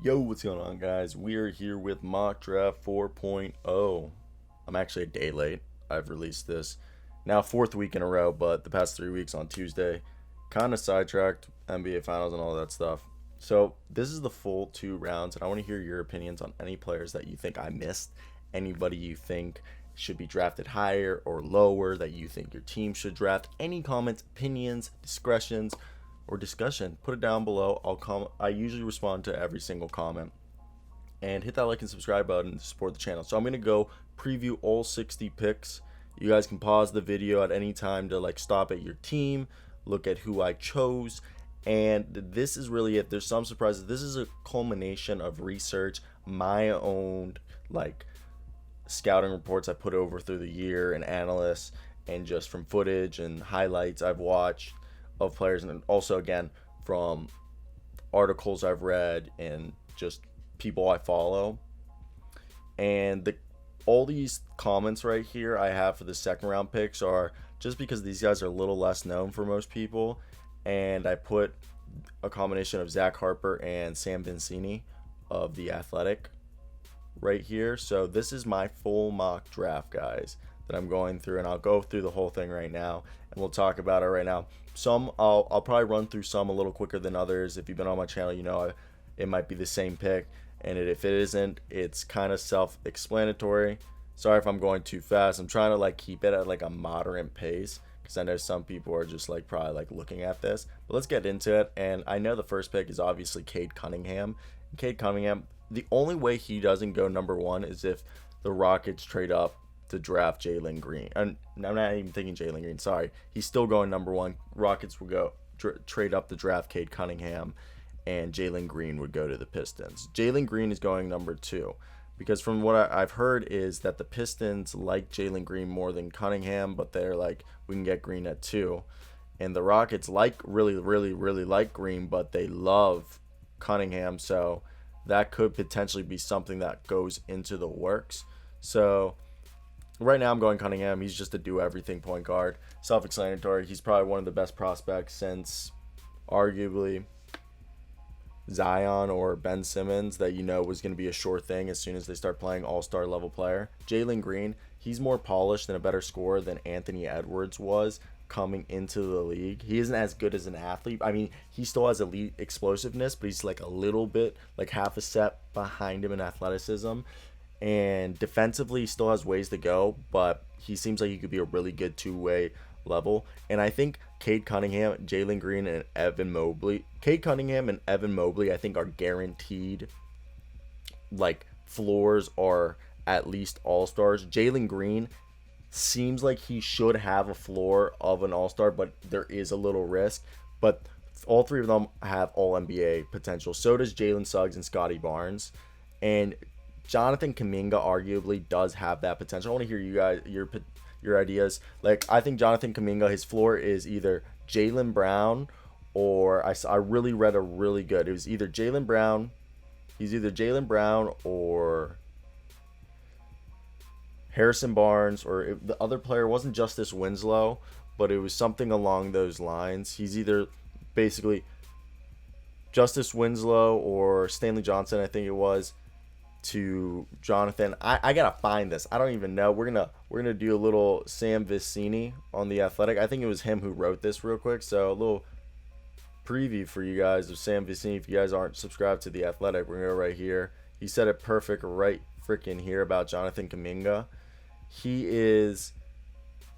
Yo, what's going on, guys? We are here with Mock Draft 4.0. I'm actually a day late. I've released this now fourth week in a row, but the past 3 weeks on Tuesday, kind of sidetracked NBA Finals and all that stuff. So this is the full 2 rounds, and I want to hear your opinions on any players that you think I missed, anybody you think should be drafted higher or lower, that you think your team should draft. Any comments, opinions, discretions, or discussion, put it down below. I usually respond to every single comment. And hit that like and subscribe button to support the channel. So I'm gonna go preview all 60 picks. You guys can pause the video at any time to stop at your team, look at who I chose, and this is really it. There's some surprises. This is a culmination of research, my own scouting reports I put over through the year, and analysts, and just from footage and highlights I've watched of players, and also again from articles I've read and just people I follow. And all these comments right here I have for the second round picks are just because these guys are a little less known for most people, and I put a combination of Zach Harper and Sam Vincini of The Athletic right here. So this is my full mock draft, guys, that I'm going through, and I'll go through the whole thing right now, and we'll talk about it right now. Some I'll probably run through some a little quicker than others. If you've been on my channel, you know it might be the same pick, and if it isn't, it's kind of self-explanatory. Sorry if I'm going too fast. I'm trying to keep it at a moderate pace, because I know some people are just probably looking at this. But let's get into it. And I know the first pick is obviously Cade Cunningham. Cade Cunningham, the only way he doesn't go number one is if the Rockets trade up to draft Jalen Green. And I'm not even thinking Jalen Green. Sorry, he's still going number one. Rockets will go trade up to draft Cade Cunningham, and Jalen Green would go to the Pistons. Jalen Green is going number two, because from what I've heard is that the Pistons like Jalen Green more than Cunningham, but they're we can get Green at 2. And the Rockets really like Green, but they love Cunningham, so that could potentially be something that goes into the works. So right now I'm going Cunningham. He's just a do-everything point guard. Self-explanatory. He's probably one of the best prospects since arguably Zion or Ben Simmons, that was going to be a sure thing as soon as they start playing all-star level player. Jalen Green, he's more polished and a better scorer than Anthony Edwards was coming into the league. He isn't as good as an athlete. I mean, he still has elite explosiveness, but he's a little bit, half a step behind him in athleticism. And defensively, he still has ways to go, but he seems like he could be a really good two-way level. And I think Cade Cunningham, Jalen Green, and Evan Mobley. Cade Cunningham and Evan Mobley, I think, are guaranteed floors are at least all-stars. Jalen Green seems like he should have a floor of an all-star, but there is a little risk. But all three of them have all-NBA potential. So does Jalen Suggs and Scotty Barnes. And Jonathan Kuminga arguably does have that potential. I want to hear you guys your ideas. I think Jonathan Kuminga, his floor is either Jaylen Brown, or I really read a really good. It was either Jaylen Brown. He's either Jaylen Brown or Harrison Barnes, or the other player wasn't Justice Winslow, but it was something along those lines. He's either basically Justice Winslow or Stanley Johnson, I think it was, to Jonathan. I gotta find this. I don't even know. We're gonna do a little Sam Vicini on The Athletic. I think it was him who wrote this real quick. So a little preview for you guys of Sam Vicini. If you guys aren't subscribed to The Athletic, we're gonna go right here. He said it perfect right freaking here about Jonathan Kuminga. He is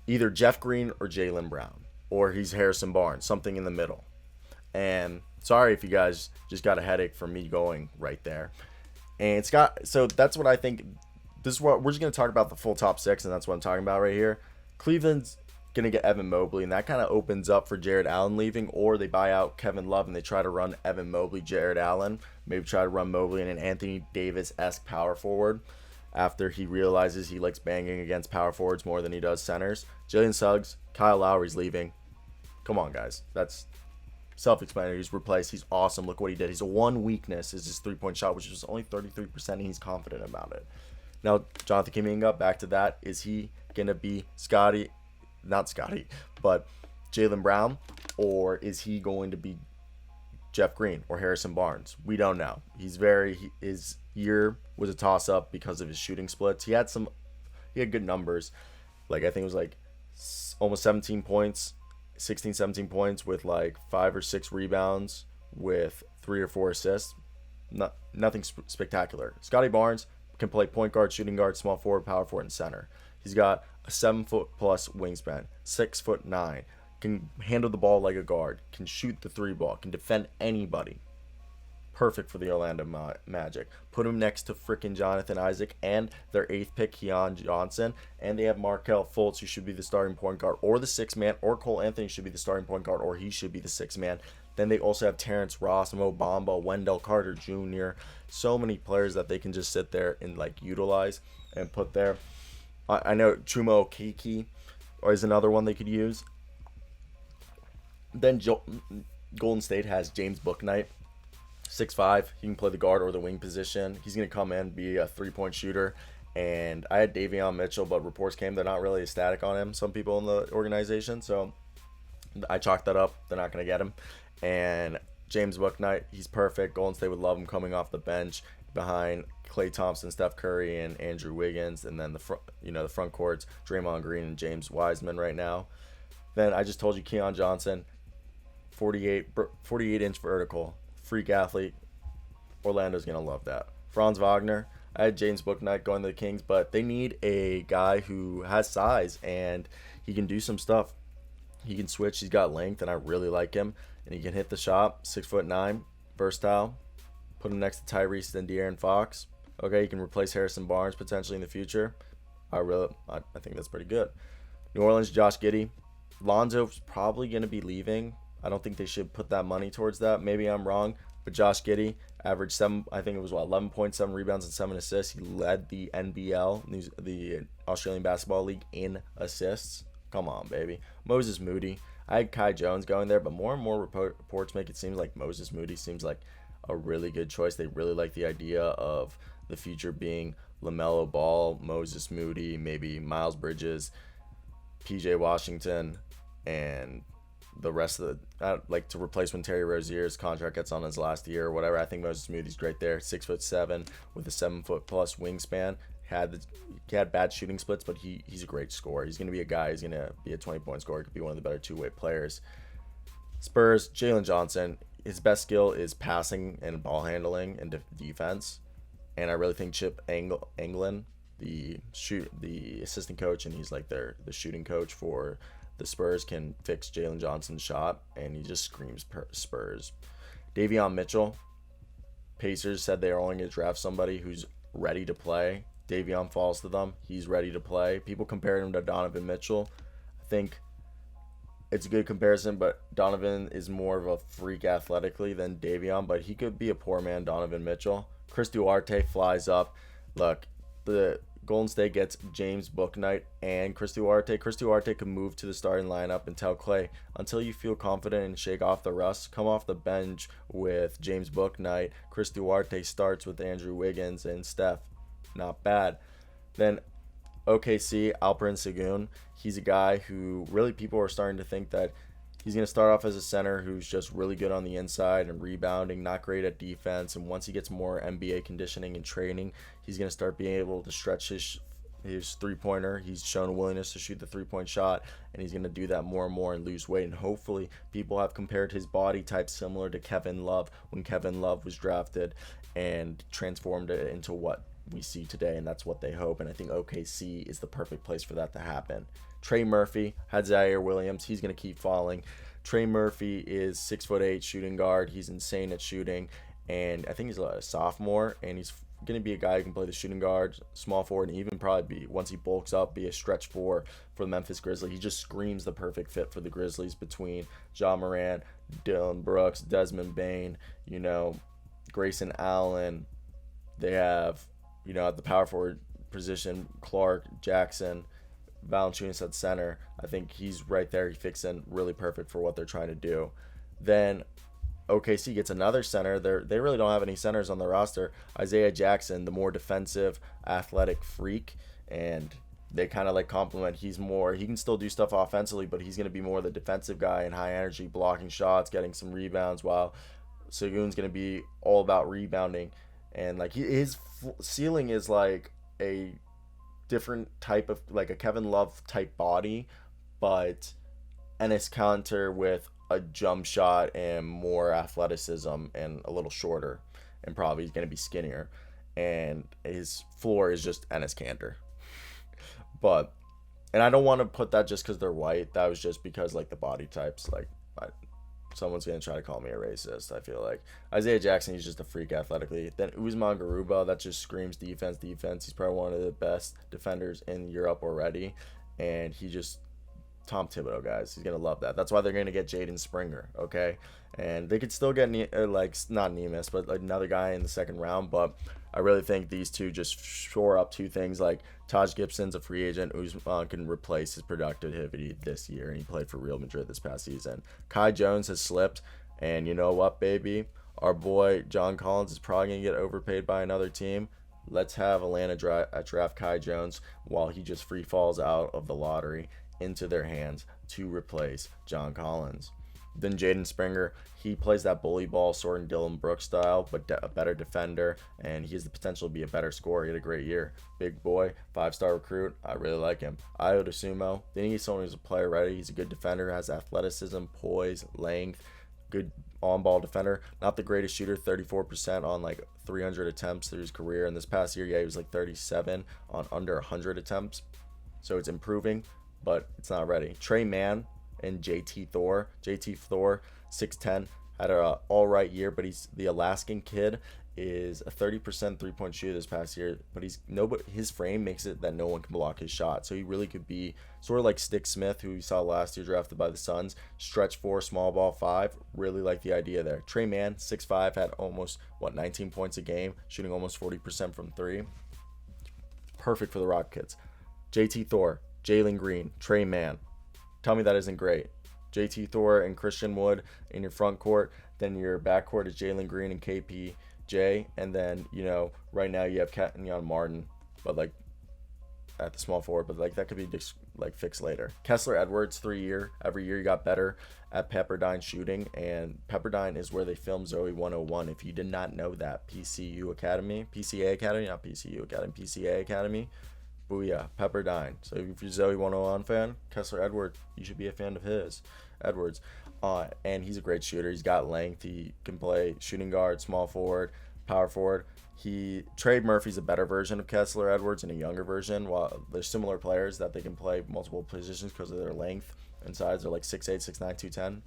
either Jeff Green or Jaylen Brown, or he's Harrison Barnes, something in the middle. And sorry if you guys just got a headache from me going right there. And so that's what I think. This is what we're just going to talk about, the full top 6, and that's what I'm talking about right here. Cleveland's going to get Evan Mobley, and that kind of opens up for Jared Allen leaving, or they buy out Kevin Love and they try to run Evan Mobley, Jared Allen, maybe try to run Mobley and an Anthony Davis-esque power forward after he realizes he likes banging against power forwards more than he does centers. Jalen Suggs, Kyle Lowry's leaving. Come on, guys. That's self-explanatory. He's replaced. He's awesome. Look what he did. His one weakness is his three-point shot, which is only 33%, and he's confident about it. Now, Jonathan Kuminga, back to that. Is he going to be not Scotty, but Jaylen Brown? Or is he going to be Jeff Green or Harrison Barnes. We don't know. His year was a toss up because of his shooting splits. He had good numbers. Like I think it was like almost 17 points, 16, 17 points with like 5 or 6 rebounds with 3 or 4 assists. Nothing spectacular. Scotty Barnes can play point guard, shooting guard, small forward, power forward, and center. He's got a 7-foot plus wingspan, 6'9", can handle the ball like a guard, can shoot the 3 ball, can defend anybody. Perfect for the Orlando Magic. Put him next to frickin' Jonathan Isaac and their 8th pick, Keon Johnson. And they have Markelle Fultz, who should be the starting point guard, or the 6th man, or Cole Anthony should be the starting point guard, or he should be the 6th man. Then they also have Terrence Ross, Mo Bamba, Wendell Carter Jr. So many players that they can just sit there and like utilize and put there. I know Chuma Okeke is another one they could use. Then Golden State has James Bouknight, 6'5". He can play the guard or the wing position. He's going to come in, be a 3-point shooter. And I had Davion Mitchell, but reports came they're not really ecstatic on him, some people in the organization. So I chalked that up. They're not going to get him. And James Bouknight, he's perfect. Golden State would love him coming off the bench behind Klay Thompson, Steph Curry, and Andrew Wiggins. And then the front courts, Draymond Green and James Wiseman right now. Then I just told you Keon Johnson, 48-inch vertical, freak athlete. Orlando's going to love that. Franz Wagner, I had James Bouknight going to the Kings, but they need a guy who has size and he can do some stuff. He can switch. He's got length, and I really like him. And he can hit the shot. 6'9", versatile. Put him next to Tyrese and De'Aaron Fox. Okay, he can replace Harrison Barnes potentially in the future. I think that's pretty good. New Orleans, Josh Giddey. Lonzo's probably going to be leaving. I don't think they should put that money towards that. Maybe I'm wrong. But Josh Giddey averaged 11.7 rebounds and 7 assists. He led the NBL, the Australian Basketball League, in assists. Come on, baby. Moses Moody. I had Kai Jones going there, but more and more reports make it seem like Moses Moody seems like a really good choice. They really like the idea of the future being LaMelo Ball, Moses Moody, maybe Miles Bridges, PJ Washington, and the rest of like to replace when Terry Rozier's contract gets on his last year or whatever. I think Moses Moody's great there. 6'7" with a 7-foot plus wingspan. He had bad shooting splits, but he's a great scorer. He's going to be a guy. He's going to be a 20-point scorer. He could be one of the better two-way players. Spurs, Jalen Johnson. His best skill is passing and ball handling and defense. And I really think Chip Anglin, the assistant coach, and he's like the shooting coach for the Spurs, can fix Jalen Johnson's shot, and he just screams Spurs. Davion Mitchell. Pacers said they are only going to draft somebody who's ready to play. Davion falls to them. He's ready to play. People compared him to Donovan Mitchell. I think it's a good comparison, but Donovan is more of a freak athletically than Davion, but he could be a poor man Donovan Mitchell. Chris Duarte flies up. Look, the Golden State gets James Bouknight and Chris Duarte. Chris Duarte could move to the starting lineup and tell Klay, until you feel confident and shake off the rust, come off the bench with James Bouknight. Chris Duarte starts with Andrew Wiggins and Steph. Not bad. Then OKC, Alperen Sengun. He's a guy who really people are starting to think that he's going to start off as a center who's just really good on the inside and rebounding, not great at defense. And once he gets more NBA conditioning and training, he's going to start being able to stretch his three-pointer. He's shown a willingness to shoot the three-point shot, and he's going to do that more and more and lose weight. And hopefully people have compared his body type similar to Kevin Love when Kevin Love was drafted and transformed it into what we see today, and that's what they hope. And I think OKC is the perfect place for that to happen. Trey Murphy had Zaire Williams. He's going to keep falling. Trey Murphy is 6'8" shooting guard. He's insane at shooting, and I think he's a sophomore, and he's going to be a guy who can play the shooting guard, small forward, and even probably be, once he bulks up, be a stretch four for the Memphis Grizzlies. He just screams the perfect fit for the Grizzlies between Ja Morant, Dillon Brooks, Desmond Bane, Grayson Allen. They have at the power forward position, Clark, Jackson, Valanciunas at center. I think he's right there. He fits in really perfect for what they're trying to do. Then OKC gets another center. They really don't have any centers on the roster. Isaiah Jackson, the more defensive, athletic freak, and they kind of complement. He can still do stuff offensively, but he's going to be more the defensive guy and high energy, blocking shots, getting some rebounds, while Segun's going to be all about rebounding. And like his ceiling is like a different type of, like a Kevin Love type body, but Ennis Cantor with a jump shot and more athleticism and a little shorter, and probably he's going to be skinnier. And his floor is just Ennis Cantor. But, and I don't want to put that just because they're white. That was just because, like, the body types, like, someone's going to try to call me a racist, I feel like. Isaiah Jackson, he's just a freak athletically. Then Usman Garuba, that just screams defense. He's probably one of the best defenders in Europe already. And he just, Tom Thibodeau, guys, he's going to love that. That's why they're going to get Jaden Springer, okay? And they could still get, like, not Nemus, but like another guy in the second round. But I really think these two just shore up two things. Like, Taj Gibson's a free agent. Usman can replace his productivity this year, and he played for Real Madrid this past season. Kai Jones has slipped, and you know what, baby? Our boy John Collins is probably going to get overpaid by another team. Let's have Atlanta draft Kai Jones while he just free falls out of the lottery into their hands to replace John Collins. Then Jaden Springer, he plays that bully ball sort of Dylan Brooks style, but a better defender, and he has the potential to be a better scorer. He had a great year. Big boy, 5-star recruit. I really like him. Ayo Dosunmu, then he's someone who's a player ready. He's a good defender, has athleticism, poise, length, good on-ball defender. Not the greatest shooter, 34% on like 300 attempts through his career. And this past year, he was like 37 on under 100 attempts. So it's improving, but it's not ready. Trey Mann and JT Thor, 6'10", had an all-right year, but he's the Alaskan kid, is a 30% three-point shooter this past year, but his frame makes it that no one can block his shot. So he really could be sort of like Stick Smith, who we saw last year drafted by the Suns, stretch 4, small ball 5. Really like the idea there. Trey Mann, 6'5", had almost 19 points a game, shooting almost 40% from 3. Perfect for the Rockets. JT Thor, Jalen Green, Trey Mann. Tell me that isn't great. JT Thor and Christian Wood in your front court. Then your back court is Jalen Green and KPJ. And then, right now you have Kenyon Martin, but like at the small forward, but like that could be just like fixed later. Kessler Edwards, 3-year. Every year he got better at Pepperdine shooting, and Pepperdine is where they filmed Zoe 101. If you did not know that, PCA Academy. Booyah, Pepperdine. So if you're a Zoe 101 fan, Kessler Edwards, you should be a fan of his. Edwards. And he's a great shooter. He's got length. He can play shooting guard, small forward, power forward. Trey Murphy's a better version of Kessler Edwards and a younger version. While they're similar players that they can play multiple positions because of their length and size. They're like 6'8", 6'9", 210.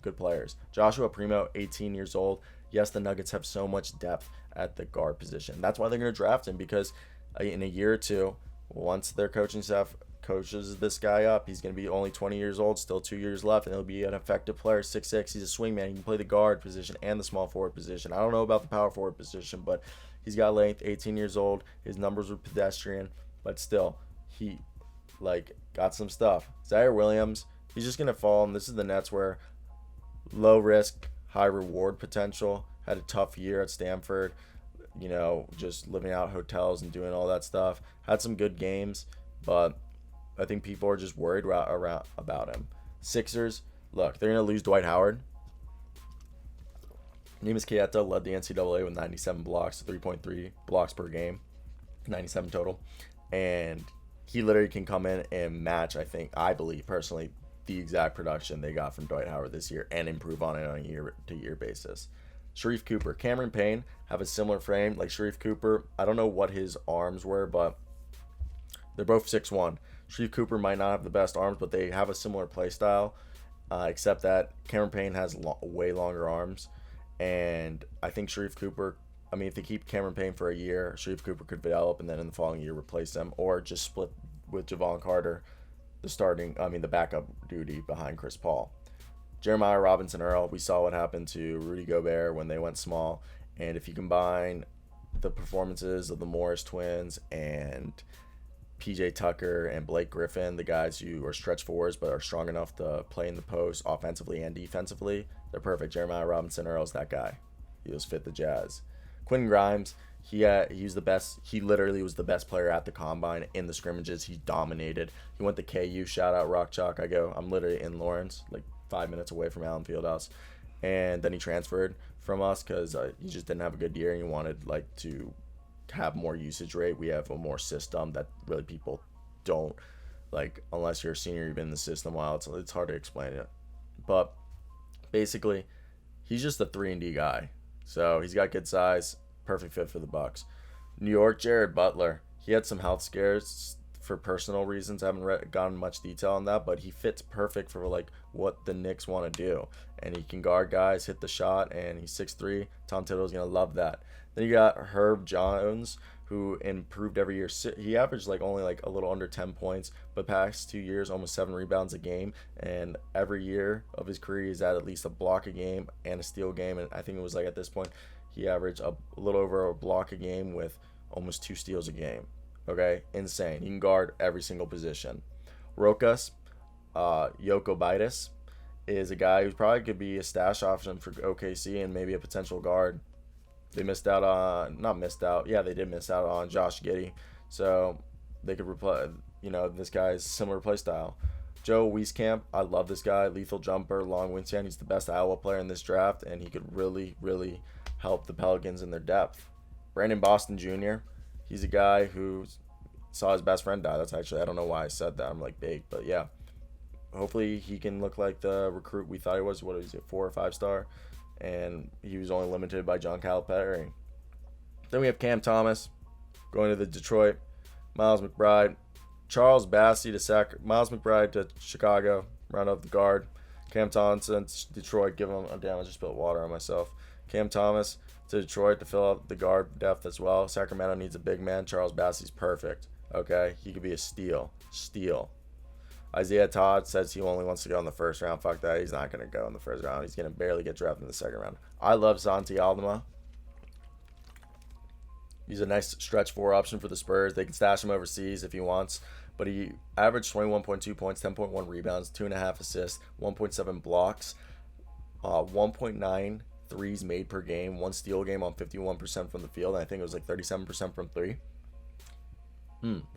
Good players. Joshua Primo, 18 years old. Yes, the Nuggets have so much depth at the guard position. That's why they're going to draft him, because in a year or two, once their coaching staff coaches this guy up, he's going to be only 20 years old, still 2 years left, and he'll be an effective player. 6'6", he's a swingman. He can play the guard position and the small forward position. I don't know about the power forward position, but he's got length, 18 years old. His numbers were pedestrian, but still, he got some stuff. Zaire Williams, he's just going to fall, and this is the Nets where low risk, high reward potential. Had a tough year at Stanford. Just living out hotels and doing all that stuff. Had some good games, but I think people are just worried around about him. Sixers, look, they're going to lose Dwight Howard. Neemias Queta led the NCAA with 97 blocks, 3.3 blocks per game, 97 total. And he literally can come in and match, I believe personally, the exact production they got from Dwight Howard this year and improve on it on a year-to-year basis. Sharife Cooper, Cameron Payne have a similar frame like Sharife Cooper. I don't know what his arms were, but they're both 6'1". Sharife Cooper might not have the best arms, but they have a similar play style, except that Cameron Payne has way longer arms. And I think Sharife Cooper, if they keep Cameron Payne for a year, Sharife Cooper could develop and then in the following year replace them, or just split with Javon Carter, the backup duty behind Chris Paul. Jeremiah Robinson-Earl, we saw what happened to Rudy Gobert when they went small. And if you combine the performances of the Morris twins and PJ Tucker and Blake Griffin, the guys who are stretch fours but are strong enough to play in the post offensively and defensively, they're perfect. Jeremiah Robinson-Earl's that guy. He was fit the Jazz. Quentin Grimes, he was the best. He literally was the best player at the combine in the scrimmages. He dominated. He went to KU. Shout out Rock Chalk. I'm literally in Lawrence, like 5 minutes away from Allen Fieldhouse. and then he transferred from us because he just didn't have a good year and he wanted like to have more usage rate. We have a more system that really people don't like unless you're a senior. You've been in the system a while. It's hard to explain it, but basically, he's just a 3-and-D guy. So he's got good size, perfect fit for the Bucks. New York, Jared Butler. He had some health scares for personal reasons. I haven't gotten much detail on that, but he fits perfect for like what the Knicks want to do. And he can guard guys, hit the shot, and he's 6'3". Tom Thibodeau's going to love that. Then you got Herb Jones, who improved every year. He averaged like only like a little under 10 points, but past 2 years, almost 7 rebounds a game. And every year of his career, he's at least a block a game and a steal game. And I think it was like at this point, he averaged a little over a block a game with almost 2 steals a game. Okay, insane. He can guard every single position. Rokas Jokubaitis is a guy who probably could be a stash option for OKC and maybe a potential guard. They missed out on, not missed out, yeah, they did miss out on Josh Giddey. So they could replace, this guy's similar play style. Joe Wieskamp, I love this guy. Lethal jumper, long wingspan. He's the best Iowa player in this draft, and he could really, really help the Pelicans in their depth. Brandon Boston Jr., he's a guy who saw his best friend die. That's actually, I don't know why I said that. I'm like big, but yeah. Hopefully he can look like the recruit we thought he was. What is it, 4 or 5 star? And he was only limited by John Calipari. Then we have Cam Thomas going to the Detroit. Miles McBride. Charles Bassey to Miles McBride to Chicago. Round up the guard. Cam Thompson, Detroit. Give him, damn, I just spilled water on myself. Cam Thomas to Detroit to fill out the guard depth as well. Sacramento needs a big man. Charles Bassey's perfect. Okay? He could be a steal. Isaiah Todd says he only wants to go in the first round. Fuck that. He's not going to go in the first round. He's going to barely get drafted in the second round. I love Santi Aldama. He's a nice stretch 4 option for the Spurs. They can stash him overseas if he wants. But he averaged 21.2 points, 10.1 rebounds, 2.5 assists, 1.7 blocks, 1.9 threes made per game, 1 steal game on 51% from the field. And I think it was like 37% from 3.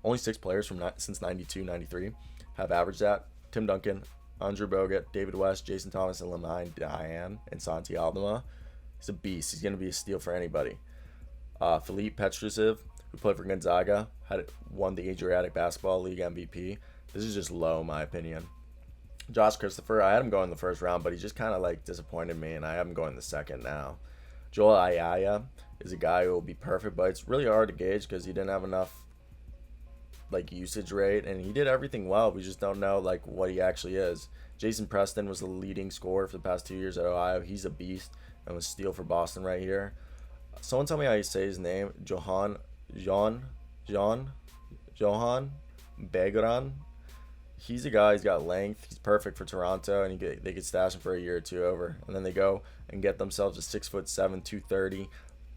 Only 6 players since 92, 93 have averaged that. Tim Duncan, Andrew Bogut, David West, Jason Thomas, and Lamine Diane, and Santi Aldama. He's a beast. He's going to be a steal for anybody. Philippe Petrusev, who played for Gonzaga, won the Adriatic Basketball League MVP. This is just low, in my opinion. Josh Christopher, I had him going in the first round, but he just kind of like disappointed me, and I have him going in the second now. Joel Ayaya is a guy who will be perfect, but it's really hard to gauge because he didn't have enough like usage rate, and he did everything well. We just don't know like what he actually is. Jason Preston was the leading scorer for the past 2 years at Ohio. He's a beast and was steal for Boston right here. Someone tell me how you say his name. Johan Begran. He's a guy. He's got length. He's perfect for Toronto, and they could stash him for a year or 2 over, and then they go and get themselves a 6'7", 230,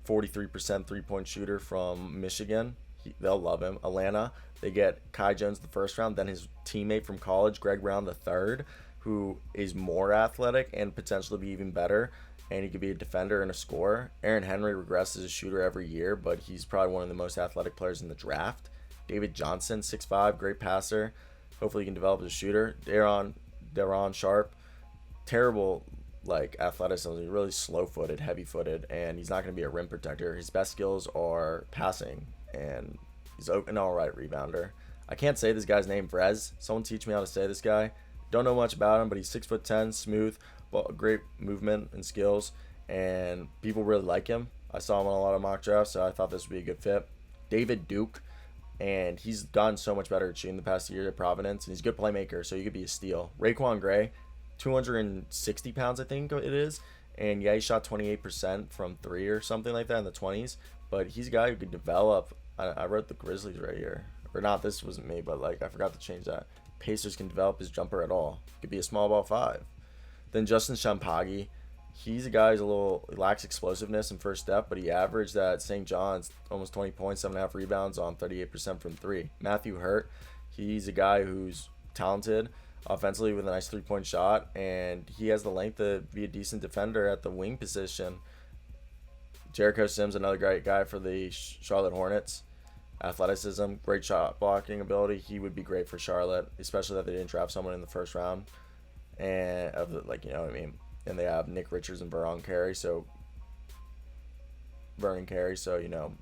43% 3-point shooter from Michigan. They'll love him. Atlanta, they get Kai Jones the first round, then his teammate from college, Greg Brown the third, who is more athletic and potentially be even better, and he could be a defender and a scorer. Aaron Henry regresses as a shooter every year, but he's probably one of the most athletic players in the draft. David Johnson, 6'5", great passer. Hopefully he can develop as a shooter. Daron Sharp, terrible like athleticism. He's really slow-footed, heavy-footed, and he's not going to be a rim protector. His best skills are passing, and he's an alright rebounder. I can't say this guy's name, Vrez. Someone teach me how to say this guy. Don't know much about him, but he's 6'10", smooth, great movement and skills, and people really like him. I saw him on a lot of mock drafts, so I thought this would be a good fit. David Duke, and he's gotten so much better at shooting the past year at Providence, and he's a good playmaker, so he could be a steal. Raekwon Gray, 260 pounds, I think it is, and yeah, he shot 28% from 3 or something like that in the 20s, but he's a guy who could develop. I wrote the Grizzlies right here. Or not, this wasn't me, but like I forgot to change that. Pacers can develop his jumper at all. Could be a small ball 5. Then Justin Champaghi, he's a guy who's lacks explosiveness in first step, but he averaged at St. John's almost 20 points, 7.5 rebounds on 38% from 3. Matthew Hurt, he's a guy who's talented offensively with a nice 3-point shot, and he has the length to be a decent defender at the wing position. Jericho Sims, another great guy for the Charlotte Hornets. Athleticism, great shot blocking ability. He would be great for Charlotte, especially that they didn't draft someone in the first round, and you know what I mean. and they have Nick Richards and Vernon Carey. So,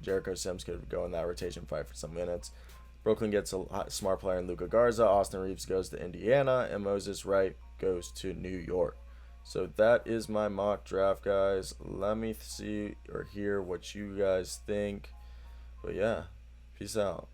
Jericho Sims could go in that rotation fight for some minutes. Brooklyn gets a smart player in Luka Garza. Austin Reeves goes to Indiana, and Moses Wright goes to New York. So that is my mock draft, guys. Let me see or hear what you guys think. But yeah, peace out.